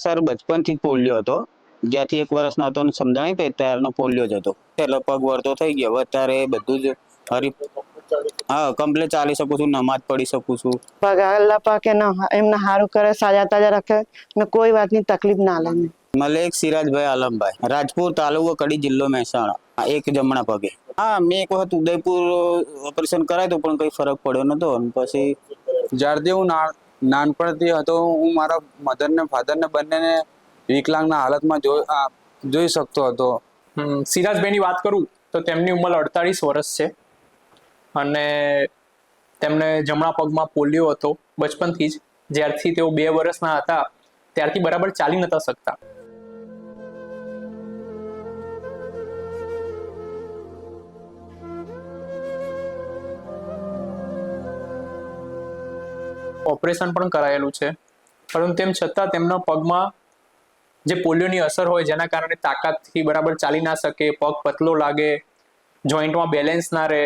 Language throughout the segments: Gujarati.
સર બચપનથી જ પોલિયો હતો. જ્યાંથી 1 વર્ષનો હતો ને સમજાય તે ત્યારનો પોલિયો જ હતો. એટલે પગ વળતો થઈ ગયો. હવે અત્યારે બધું જ હરી હા કમ્પ્લીટ ચાલી શકું છું, નમાજ પઢી શકું છું. પગ અલ્લાહ પાકે એમને સારું કરે, સાજા તાજા રાખે ને કોઈ વાતની તકલીફ ના લે. મલેક સિરાજભાઈ આલમભાઈ, રાજપુર તાલુકો કડી, જિલ્લો મહેસાણા, એક જમણા પગે. હા મેં એક વખત ઉદયપુર ઓપરેશન કરાયું પણ કઈ ફરક પડ્યો નતો. પછી જ્યારથી હું નાનપણથી હતો, હું મારા મધર ને ફાધર ને બંનેને વિકલાંગના હાલતમાં જોઈ શકતો હતો. સિરાજભાઈની વાત કરું તો તેમની ઉંમર 48 વર્ષ છે અને તેમને જમણા પગમાં પોલિયો હતો બચપનથી જ. જ્યારથી તેઓ 2 વર્ષના હતા ત્યારથી બરાબર ચાલી નતા શકતા. ઓપરેશન પણ કરાયેલું છે, પરંતુ તેમ છતાં તેમના પગમાં જે પોલિયોની અસર હોય જેના કારણે તાકાતથી બરાબર ચાલી ના શકે, પગ પતલો લાગે, જોઈન્ટમાં બેલેન્સ ના રહે,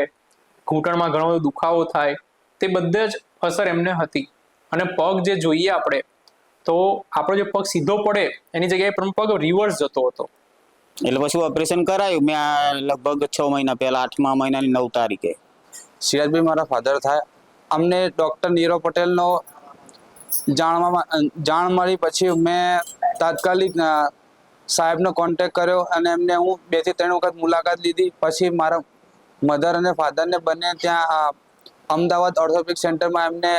ઘૂંટણમાં ઘણો બધો દુખાવો થાય, તે બધે જ અસર એમને હતી. અને પગ જે જોઈએ આપણે તો આપણો જે પગ સીધો પડે એની જગ્યાએ પણ પગ રિવર્સ જતો હતો. એટલે પછી ઓપરેશન કરાયું મેં લગભગ 6 મહિના પહેલા, 8મા મહિનાની 9 તારીખે. સિરાજભાઈ મારા ફાધર થાય. અમને ડૉક્ટર નીરવ પટેલનો જાણ મળી. પછી મેં તાત્કાલિક સાહેબનો કોન્ટેક કર્યો અને એમને હું 2 થી 3 વખત મુલાકાત લીધી. પછી મારા મધર અને ફાધરને બંને ત્યાં અમદાવાદ ઓર્થોપેડિક સેન્ટરમાં એમને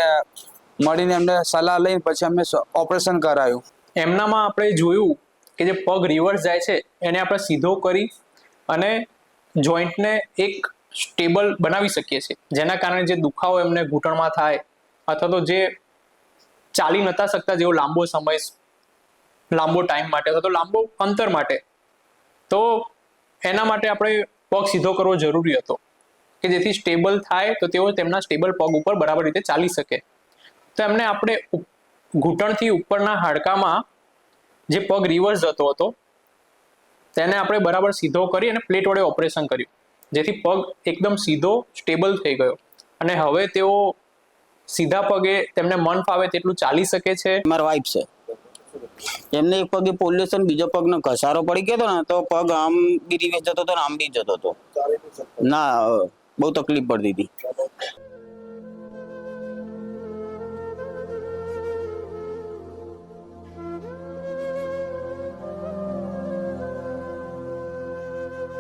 મળીને એમને સલાહ લઈ પછી અમે ઓપરેશન કરાયું. એમનામાં આપણે જોયું કે જે પગ રિવર્સ જાય છે એને આપણે સીધો કરી અને જોઈન્ટને એક સ્ટેબલ બનાવી શકીએ છીએ, જેના કારણે જે દુખાવો એમને ઘૂંટણમાં થાય અથવા તો જે ચાલી નતા શકતા જેવો લાંબો સમય, લાંબો ટાઈમ માટે અથવા તો લાંબો અંતર માટે, તો એના માટે આપણે પગ સીધો કરવો જરૂરી હતો કે જેથી સ્ટેબલ થાય તો તેઓ તેમના સ્ટેબલ પગ ઉપર બરાબર રીતે ચાલી શકે. તો એમને આપણે ઘૂંટણથી ઉપરના હાડકામાં જે પગ રિવર્સ જતો હતો તેને આપણે બરાબર સીધો કરી અને પ્લેટ વડે ઓપરેશન કર્યું, જેથી પગ એકદમ સીધો સ્ટેબલ થઈ ગયો અને હવે તેઓ સીધા પગે તેમને મન ફાવે તેટલું ચાલી શકે છે. મારા વાઈફ છે, એમને એક પગે પોલિયો છે, બીજો પગનો ઘસારો પડી ગયો હતો ને તો પગ આમ બી રિવર્સ જતો હતો ને આમ બી જતો હતો. ના બહુ તકલીફ પડતી હતી.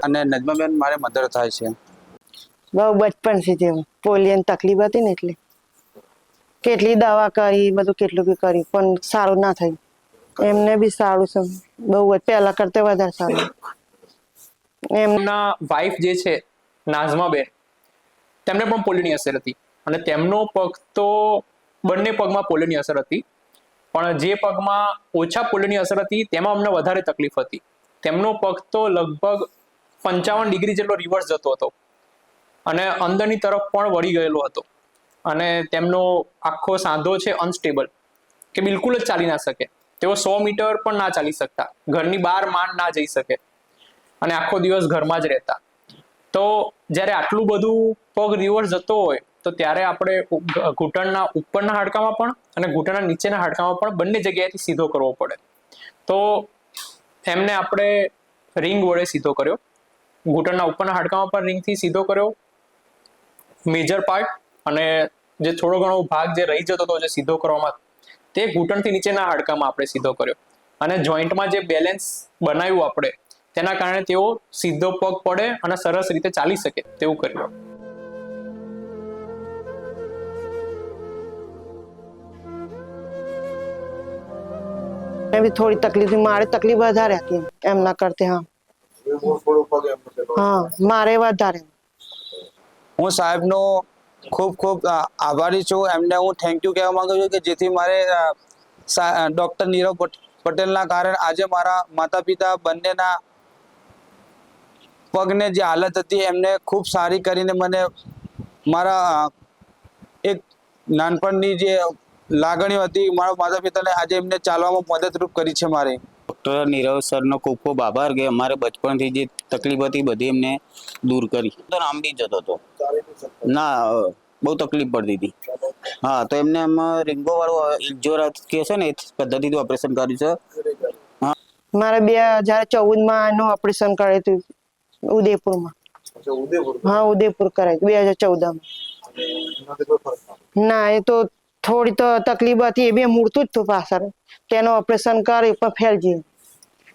અને નજમાબેન મારે મધર થાય છે. બહુ બચપનથી જ પોલિયોની તકલીફ હતી ને એટલે કેટલી દવા કરી, બધું કેટલું બી કર્યું પણ સારું ના થયું. એમને બી સારું છે, બહુ પહેલા કરતા વધારે સારું. એમના વાઈફ જે છે નાઝમાબેન, તેમને પણ પોલિયોની અસર હતી અને તેમનો પગ તો બંને પગમાં પોલિયોની અસર હતી, પણ જે પગમાં ઓછા પોલિયોની અસર હતી તેમાં અમને વધારે તકલીફ હતી. તેમનો પગ તો લગભગ 55 ડિગ્રી જેટલો રિવર્સ જતો હતો અને અંદરની તરફ પણ વળી ગયેલો હતો અને તેમનો આખો સાંધો છે અનસ્ટેબલ, કે બિલકુલ જ ચાલી ના શકે. તેઓ 100 મીટર પણ ના ચાલી શકતા, ઘરની બહાર માંડ ના જઈ શકે અને આખો દિવસ ઘરમાં જ રહેતા. તો જ્યારે આટલું બધું પગ રિવર્સ જતો હોય તો ત્યારે આપણે ઘૂંટણના ઉપરના હાડકામાં પણ અને ઘૂંટણના નીચેના હાડકામાં પણ બંને જગ્યાએથી સીધો કરવો પડે. તો એમને આપણે રિંગ વડે સીધો કર્યો, ઘૂંટણના ઉપરના હાડકામાં પણ રિંગથી સીધો કર્યો મેજર પાર્ટ, અને જે થોડો ઘણો ભાગ જે રહી જતો હતો જે સીધો કરવામાં તે ઘૂંટણથી નીચેના હાડકામાં આપણે સીધો કર્યો અને જોઈન્ટમાં જે બેલેન્સ બનાવ્યું આપણે તેના કારણે તેઓ સીધો પગ પડે અને સરસ રીતે ચાલી શકે તેવું કર્યું. બી થોડી તકલીફ, મારે તકલીફ વધારે હતી એમના કરતા. હા મારે વધારે. હું સાહેબનો ખૂબ ખૂબ આભારી છું. એમને હું થેન્ક યુ કહેવા માંગુ છું કે જેથી મારે ડૉક્ટર નીરવ પટેલના કારણે આજે મારા માતા પિતા બંનેના પગને જે હાલત હતી એમને ખૂબ સારી કરીને મને મારા એક નાનપણની જે લાગણીઓ હતી મારા માતા પિતાને આજે એમને ચાલવામાં મદદરૂપ કરી છે. મારી ડૉક્ટર નીરવ સરનો ખૂબ ખૂબ આભાર કે અમારે બચપણથી જે તકલીફ હતી બધી એમને દૂર કરી. તો આમ બી જતો હતો, ના બહુ તકલીફ પડતી હતી. હા તો એમને આમાં રીંગો વાળું ઇલ્જોરા કે છે ને એ પદ્ધતિથી ઓપરેશન કર્યું છે. મારે 2014 એનું ઓપરેશન કરાયું હતું ઉદયપુરમાં. હા, ઉદયપુર કરાયું 2014 ના, એ તો થોડી તો તકલીફ હતી, એ બી મૂળતું જ હતું પાછળ. તેનું ઓપરેશન કર્યું પણ ફેલ ગયું.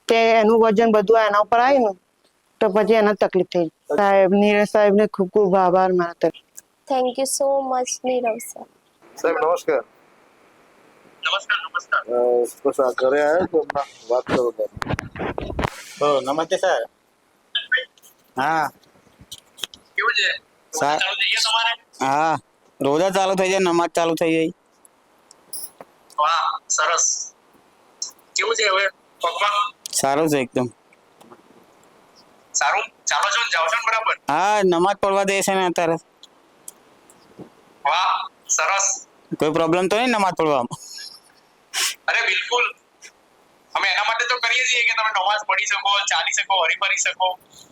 તે એનું વજન બધું એના ઉપર આવ્યું ને તો પછી એને તકલીફ થઈ. સાહેબ નીરજ સાહેબ ને ખૂબ ખૂબ આભાર મારા તરફ. Thank you so much Nirav sir. સાહેબ નમસ્કાર. બસ આ ઘરે આવ્યો તો હમણાં વાત કરો નમસ્તે સર. હા કેવું છે સા- ચાલુ થઈ ગયા તમારે? હા, રોજા ચાલુ થઈ જાય, નમાજ ચાલુ થઈ જાય. વાહ સરસ. કેવું છે હવે પગમાં? સારું છે એકદમ. સારું ચાલો છો ને, જાઓ છો ને બરાબર? હા, નમાજ પડવા દે છે ને અત્યારે. વાહ સરસ. કોઈ પ્રોબ્લેમ તો નહીં નમાજ પડવામાં? અરે બિલકુલ, અમે એના માટે તો કરીએ છીએ કે તમે નમાઝ પઢી શકો, ચાલી શકો, હરી ફરી શકો.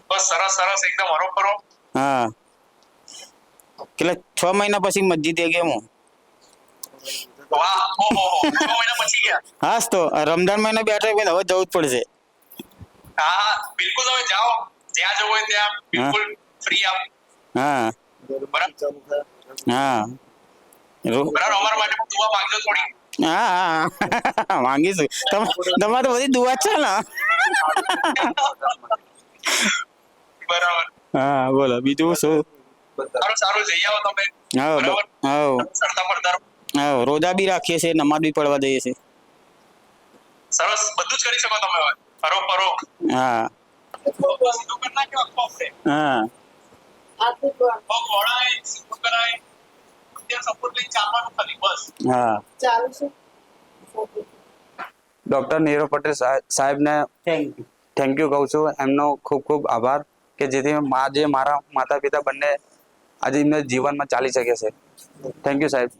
બસ સરસ સરસ, એકદમ હરો ફરો. હા, કેટલા 6 મહિના પછી મસ્જિદે ગયો હું. વાહ ઓહો 6 મહિના પછી ગયા? હાસ તો રમજાન મહિનો બેઠો હવે જવું જ પડશે. હા હા બિલકુલ, તમે જાઓ જ્યાં જવું હોય ત્યાં, બિલકુલ ફ્રી આપ. હા બરાબર હા બરાબર, અમારા માટે પણ દુઆ માંગજો થોડી. હા માંગીશું. તમારે તો બધી દુઆ છે ને. બરાબર, હા બોલો બીજું શું? સારું સારું, જઈ આવો તમે. હા બરાબર, હા સરતા પડતા રહો. હા, રોજા બી રાખીએ છીએ, નમાજ બી પડવા જઈએ છીએ. સરસ, બધું જ કરી શકો તમે હવે. હરો ફરો. હા સીધું કરી નાખ્યો આખો આપણે. હા પગ વળાય, સીધું કરાય, ત્યાં સપોર્ટ લઈને ચાલવાનું ખાલી, બસ. હા. ડૉક્ટર નીરવ પટેલ સાહેબને થેન્ક યુ કહું છું. એમનો ખૂબ ખૂબ આભાર કે જેથી જે મારા માતા પિતા બંને આજે એમને જીવનમાં ચાલી શકે છે. થેન્ક યુ સાહેબ.